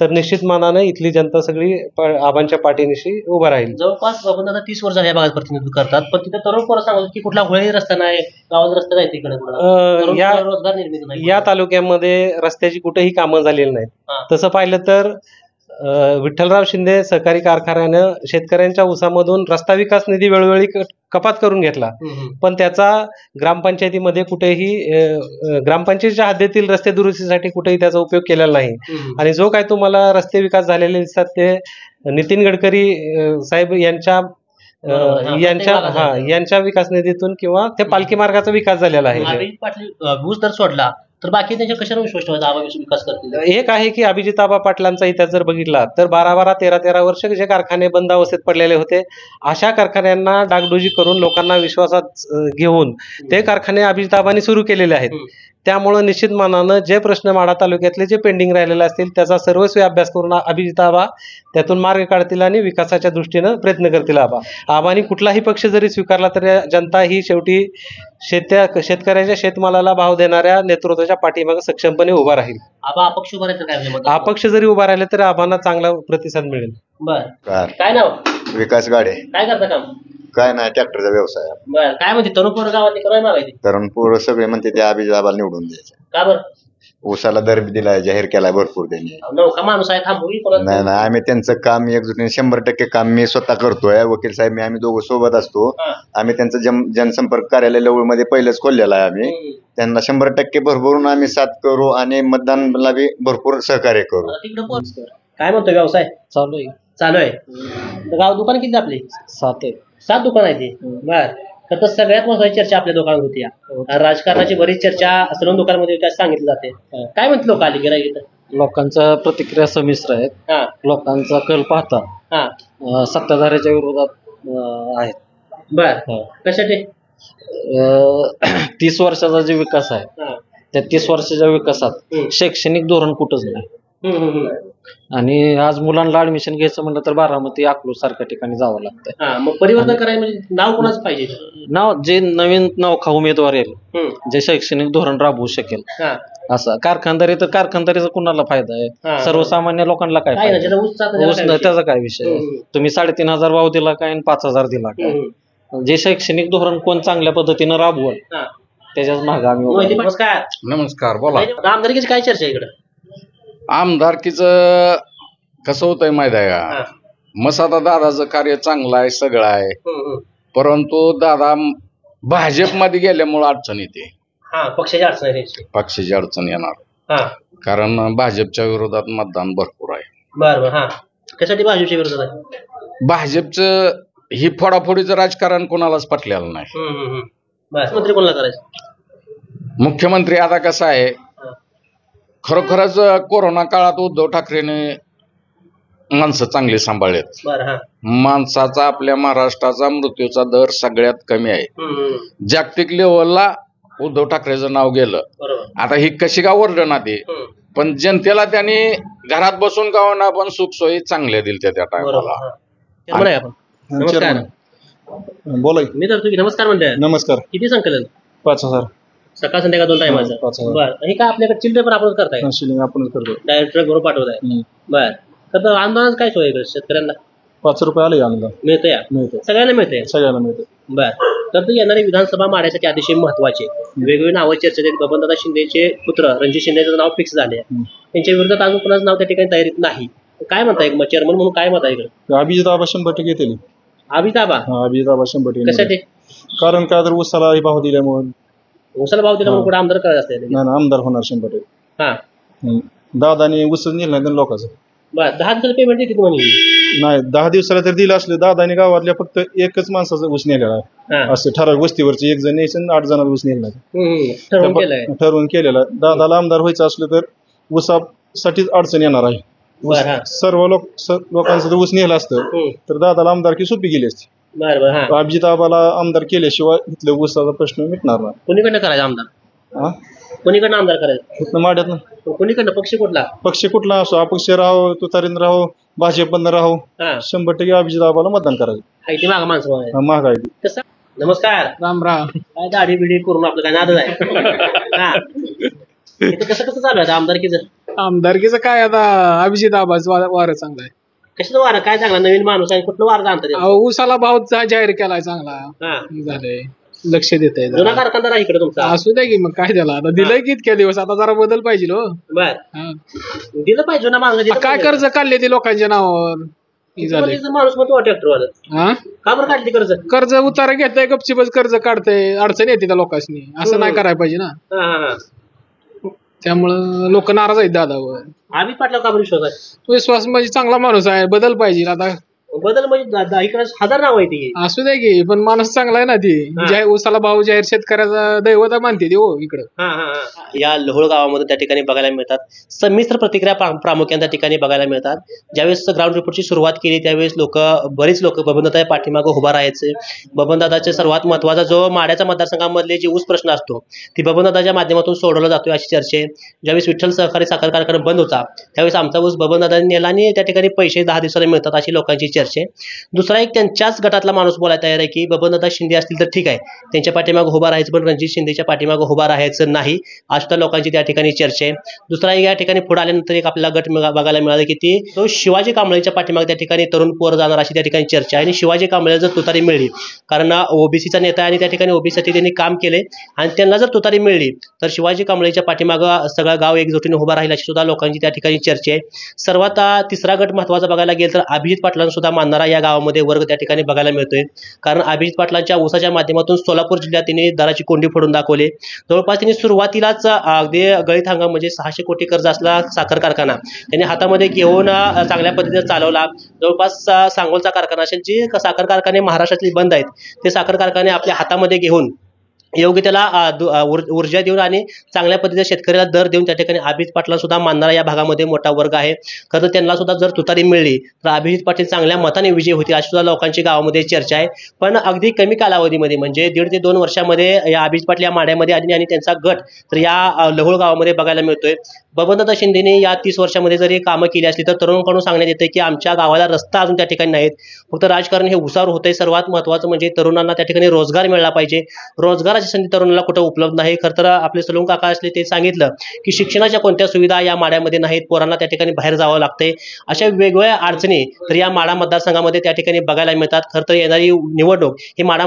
तर निश्चित मानाने इथली जनता सगळी आबांच्या पाठीनिशी उभा राहील. जवळपास बबनदादा 30 वर्ष झाले या भागात प्रतिनिधित्व करतात, पण तिथे तरुण पोरं सांगतात की कुठला हुळही रस्ता नाही, गावात रस्ता नाही तिकडे, रोजगार निर्मिती नाही. या तालुक्यामध्ये रस्त्याची कुठेही कामं झालेली नाहीत. तसं पाहिलं तर विठ्ठलराव शिंदे सहकारी कारखान्यानं शेतकऱ्यांच्या ऊसामधून रस्ता विकास निधी वेळोवेळी कपात करून घेतला, पण त्याचा ग्रामपंचायतीमध्ये कुठेही ग्रामपंचायतीच्या हद्दीतील रस्ते दुरुस्तीसाठी कुठेही त्याचा उपयोग केलेला नाही. आणि जो काय तुम्हाला रस्ते विकास झालेले दिसतात ते नितीन गडकरी साहेब यांच्या विकास निधीतून किंवा त्या पालखी मार्गाचा विकास झालेला आहे. अभिजित पाटील ऊस जर सोडला तर बाकी त्यांच्या कशाला विश्वास ठेवायचा आबा विकास करतील? एक आहे की अभिजित आबा पाटलांचा इतिहास जर बघितला तर 12-12, 13-13 वर्ष जे कारखाने बंद अवस्थेत पडलेले होते, अशा कारखान्यांना डागडुजी करून लोकांना विश्वासात घेऊन ते कारखाने अभिजित आबांनी सुरू केलेले आहेत. त्यामुळं निश्चित मानानं जे प्रश्न माढा तालुक्यातले जे पेंडिंग राहिलेले असतील त्याचा सर्वस्वी अभ्यास करून अभिजित आबा त्यातून मार्ग काढतील आणि विकासाच्या दृष्टीनं प्रयत्न करतील. आबांनी कुठलाही पक्ष जरी स्वीकारला तरी जनता ही शेवटी शेतकऱ्याच्या शेतमालाला भाव देणाऱ्या नेतृत्वाच्या पाठीमागे सक्षमपणे उभा राहील. आबा अपक्ष उभा राहिले तर काय? अपक्ष जरी उभा राहिले तरी आबांना चांगला प्रतिसाद मिळेल. बर, काय नाव? विकास गाडे. काय करता काम? काय नाही, ट्रॅक्टरचा व्यवसाय. बर, काय म्हणते तरुण गावात काय मागायची? तरुण पोरं सगळे म्हणते ते अभिजित आबाला निवडून द्यायचं. का बरं? ऊसाला दर दिलाय, जाहीर केलाय भरपूर त्यांनी. नौका माणूस आहे, थांबवी नाही नाही, आम्ही त्यांचं काम एकजुटीने 100% काम मी स्वतः करतोय. वकील साहेब आम्ही दोघं सोबत असतो. आम्ही त्यांचं जनसंपर्क कार्यालय लवळ मध्ये पहिलेच खोललेलं आहे. आम्ही त्यांना 100% भरभरून आम्ही साथ करू आणि मतदानाला बी भरपूर सहकार्य करू. काय म्हणतो व्यवसाय? चालू आहे. चालू आहे. गाव दुकान किती आपली? 7 आहे. 7 दुकान आहे ते. बर, तर सगळ्यात महत्वाची चर्चा आपल्या दुकानात होती. राजकारणाची बरीच चर्चा सर्व दुकानामध्ये सांगितली जाते. काय म्हणते लोक आली गिराईक? लोकांच्या प्रतिक्रिया संमिश्र आहेत. लोकांचा कल पाहता सत्ताधाऱ्याच्या विरोधात आहेत. बर, कशासाठी? 30 वर्षाचा जे विकास आहे त्या 30 वर्षाच्या विकासात शैक्षणिक धोरण कुठंच नाही. आणि आज मुलांना ऍडमिशन घ्यायचं म्हणलं तर बारामती, अकलूज सारख्या ठिकाणी जावं लागतं. मग परिवर्तन करायचं म्हणजे नाव कोणाच पाहिजे? नाव जे नवीन नावखा उमेदवार येईल जे शैक्षणिक धोरण राबवू शकेल असं. कारखानदारी तर कारखानदारीचा कुणाला फायदा आहे? सर्वसामान्य लोकांना काय फायदा? ऊस त्याचा काय विषय? तुम्ही 3,500 भाव दिला काय आणि 5,000 दिला काय? जे शैक्षणिक धोरण कोण चांगल्या पद्धतीनं राबवल त्याच्याच मागे आम्ही. नमस्कार. नमस्कार, बोला. आमदारकीची काय चर्चा आहे इकडे? आमदारकीचं कसं होतंय माहित आहे का? मसादा दादाचं कार्य चांगलं आहे, सगळं आहे, परंतु दादा भाजपमध्ये गेल्यामुळे अडचण येते. पक्षाची अडचण आहे. पक्षाची अडचण येणार कारण भाजपच्या विरोधात मतदान भरपूर आहे. बरोबर. कशासाठी भाजपच्या विरोधात आहे? भाजपचं ही फोडाफोडीचं राजकारण कोणालाच पटलेलं नाही. मुख्यमंत्री कोणाला करायचं? मुख्यमंत्री आता कसं आहे, खरोखरच कोरोना काळात उद्धव ठाकरेने माणसं चांगली सांभाळलेत. माणसाचा आपल्या महाराष्ट्राचा मृत्यूचा दर सगळ्यात कमी आहे. जागतिक लेवलला उद्धव ठाकरेचं नाव गेलं. आता ही कशी का ओरडणा ते, पण जनतेला त्यांनी घरात बसून का होईना पण सुखसोयी चांगल्या दिल्या त्या टायमाला. नमस्कार. बोला. मी तर तुझी नमस्कार म्हणते. नमस्कार. किती संकलन? 5,000 सकाळ संध्याकाळ 2 टायमाचं. बरं, हे काय आपल्याकडे चिल्ड्रन पण आपणच करताय? आपणच करतो. डायरेक्ट ट्रक भरून पाठवताय. बर, तर आंदोलन काय सोय इकडे शेतकऱ्यांना? 5 रुपये आले अनुदान. मिळतंय? सगळ्यांना मिळतंय? सगळ्यांना मिळतं. बर, तर येणारी विधानसभा माढ्यासाठी अतिशय महत्वाचे वेगवेगळी नावं चर्चेत आहेत. बबनदादा शिंदेचे पुत्र रणजित शिंदेचं नाव फिक्स झाले. त्यांच्या विरोधात अजून कोणाचं नाव त्या ठिकाणी तयारीत नाही. काय म्हणताय चेअरमन म्हणून काय मत आहे इकडे? अभिजित आबा 100% येतील. अभिजित आबा? अभिजित आबा 100%. कशासाठी? कारण काय तर ऊसाला भाव दिल्यामुळे. ऊसाला भाव दिल्यामुळे कुठे आमदार करायचं असते? नाही, आमदार होणार 100%. दादानी ऊस नेलं नाही लोकांचं. बरं, 10 दिवसाचं पेमेंट देते तुम्हाला? नाही, 10 दिवसाला तर दिलं असलं. दादानी गावातल्या फक्त एकच माणसाचा ऊस नेलेला आहे. असं ठराविक वस्तीवरची 1 जण यायचं 8 जणांना ऊस नेला ठरवून केलेला. दादाला आमदार व्हायचं असलं तर ऊसासाठीच अडचण येणार आहे. सर्व लोकांचं जर ऊस नेलं असतं तर दादाला आमदारकी सोपी गेली असती. अभिजित आबाला आमदार केल्याशिवाय इथल्या ऊसाचा प्रश्न मिटणार नाही. कोणीकडनं करायचं आमदार? कोणीकडनं आमदार करायचं माड्यात कोणीकडनं पक्ष कुठला पक्ष कुठला असो अपक्ष राहो तुतारीन राहो भाजप बंद राहो 100% अभिजित आबाला मतदान करायचं. माहिती मागा माणसं महागाई कसं. नमस्कार. राम राम. काय दाढी बिडी करून आपलं काय नादच आहे. हा इथं कसं कसं चालू आहे आमदारकीचं. आमदारकीचं काय आता अभिजित आबाच वारं चांगलं आहे. कशाचं वारं काय चांगला नवीन माणूस आहे कुठलं वारं जाणतं. अहो, ऊसाला भाव जाहीर केलाय चांगला झालंय लक्ष देत आहे. जुना कारखाना आहे इकडे तुमचा. असू द्या की मग काय त्याला आता दिलंय की इतक्या दिवस आता जरा बदल पाहिजे हो. बर दिलं पाहिजे ना माणसं. काय कर्ज काढले ते लोकांच्या नावावर माणूस म्हणतो ट्रॅक्टरवाला का बरं काढली कर्ज उतारा घेताय गपचिपच कर्ज काढताय अडचण येते त्या लोकांनी असं नाही करायला पाहिजे ना. त्यामुळं लोक नाराज आहेत दादावर. आम्ही पाटला का विश्वास आहे. विश्वास म्हणजे चांगला माणूस आहे बदल पाहिजे आता. बदल म्हणजे इकडे हजार नाव आहे ती. असू द्या की पण माणूस चांगला आहे ना ती. ऊसाला भाव जाहीर शेतकऱ्याचा दैवता मानते ती हो इकडं. या लोहळ गावामध्ये त्या ठिकाणी बघायला मिळतात. संमिश्र प्रतिक्रिया प्रामुख्याने त्या ठिकाणी बघायला मिळतात. ज्यावेळेस ग्राउंड रिपोर्टची सुरुवात केली त्यावेळेस बरीच लोक बबनदादा पाठीमागे उभा राहायचे. बबनदादाचे सर्वात महत्वाचा जो माड्याच्या मतदारसंघामधले जे ऊस प्रश्न असतो ती बबनदादाच्या माध्यमातून सोडवला जातोय अशी चर्चा आहे. ज्यावेळेस विठ्ठल सहकारी साखर कारखाना बंद होता त्यावेळेस आमचा ऊस बबनदादांनी नेला आणि त्या ठिकाणी पैसे 10 दिवसाला मिळतात अशी लोकांची चर्चा आहे. दुसरा एक त्यांच्याच गटातला माणूस बोलायला तयार आहे की बबनदादा शिंदे असतील तर ठीक आहे त्यांच्या पाठीमागे उभा राहायचं पण रणजित शिंदेच्या पाठीमागे उभा राहायचं नाही अशी सुद्धा लोकांची त्या ठिकाणी चर्चा आहे. दुसरा एक या ठिकाणी पुढे आल्यानंतर एक आपल्याला गट बघायला मिळाला की ती तो शिवाजी कांबळेच्या पाठीमागे त्या ठिकाणी तरुण पोर जाणार अशी त्या ठिकाणी चर्चा आहे. आणि शिवाजी कांबळे जर तुतारी मिळली कारण ओबीसीचा नेता आणि त्या ठिकाणी ओबीसीसाठी त्यांनी काम केले आणि त्यांना जर तुतारी मिळली तर शिवाजी कांबळेच्या पाठीमागं सगळं गाव एकजुटीने उभा राहील अशी सुद्धा लोकांची त्या ठिकाणी चर्चा आहे. सर्वात तिसरा गट महत्वाचा बघायला गेलं तर अभिजित पाटलांना सुद्धा मानणारा या गावामध्ये वर्ग त्या ठिकाणी बघायला मिळतोय. कारण अभिजित पाटलांच्या ऊसाच्या माध्यमातून सोलापूर जिल्ह्यात त्यांनी दराची कोंडी फोडून दाखवले. जवळपास त्यांनी सुरुवातीलाच अगदी गळीत हंगाम म्हणजे 600 कोटी कर्ज असला साखर कारखाना त्यांनी हातामध्ये घेऊन चांगल्या पद्धतीने चालवला. जवळपास सांगोलचा कारखाना असेल जे साखर कारखाने महाराष्ट्रातले बंद आहेत ते साखर कारखाने आपल्या हातामध्ये घेऊन योग्य त्याला ऊर्जा देऊन आणि चांगल्या पद्धतीने शेतकऱ्याला दर देऊन त्या ठिकाणी अभिजित पाटला सुद्धा मानणारा या भागामध्ये मोठा वर्ग आहे. खरं तर त्यांना सुद्धा जर तुतारी मिळली तर अभिजित पाटील चांगल्या मताने विजय होतील अशी सुद्धा लोकांची गावामध्ये चर्चा आहे. पण अगदी कमी कालावधीमध्ये म्हणजे 1.5 ते 2 वर्षामध्ये या अभिजित पाटील या माड्यामध्ये आली आणि त्यांचा गट तर या लहुळ गावामध्ये बघायला मिळतोय. बबनदादा शिंदेने या 30 वर्षामध्ये जरी कामं केली असली तर तरुणांकडून सांगण्यात येते की आमच्या गावाला रस्ता अजून त्या ठिकाणी नाहीत. फक्त राजकारण हे उसावर होतंय. सर्वात महत्त्वाचं म्हणजे तरुणांना त्या ठिकाणी रोजगार मिळाला पाहिजे. रोजगाराची संधी तरुणाला कुठं उपलब्ध नाही. खरं तर आपले सलून काका असले ते सांगितलं की शिक्षणाच्या कोणत्या सुविधा या माड्यामध्ये नाहीत. पोरांना त्या ठिकाणी बाहेर जावं लागतंय. अशा वेगवेगळ्या अडचणी तर या माडा मतदारसंघामध्ये त्या ठिकाणी बघायला मिळतात. खरं तर येणारी निवडणूक ही माडा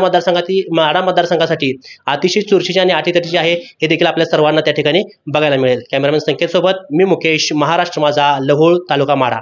मतदारसंघासाठी अतिशय चुरशीची आणि अटीतटीची आहे हे देखील आपल्या सर्वांना त्या ठिकाणी बघायला मिळेल. कॅमेरामॅन संकेत सोबत मी मुकेश, महाराष्ट्र माझा, लहुळ, तालुका माडा.